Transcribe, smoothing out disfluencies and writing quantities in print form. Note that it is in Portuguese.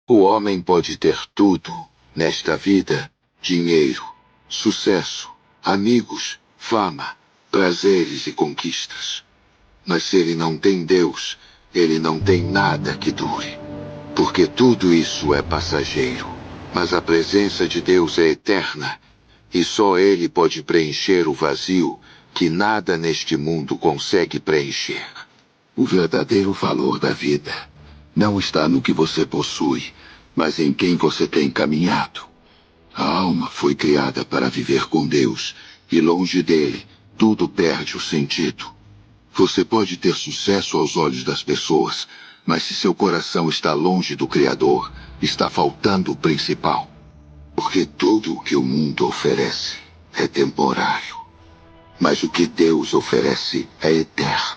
O homem pode ter tudo nesta vida: dinheiro, sucesso, amigos, fama, prazeres e conquistas. Mas se ele não tem Deus, ele não tem nada que dure. Porque tudo isso é passageiro. Mas a presença de Deus é eterna. E só Ele pode preencher o vazio que nada neste mundo consegue preencher. O verdadeiro valor da vida não está no que você possui, mas em quem você tem caminhado. A alma foi criada para viver com Deus, e longe dele, tudo perde o sentido. Você pode ter sucesso aos olhos das pessoas, mas se seu coração está longe do Criador, está faltando o principal. Porque tudo o que o mundo oferece é temporário. Mas o que Deus oferece é eterno.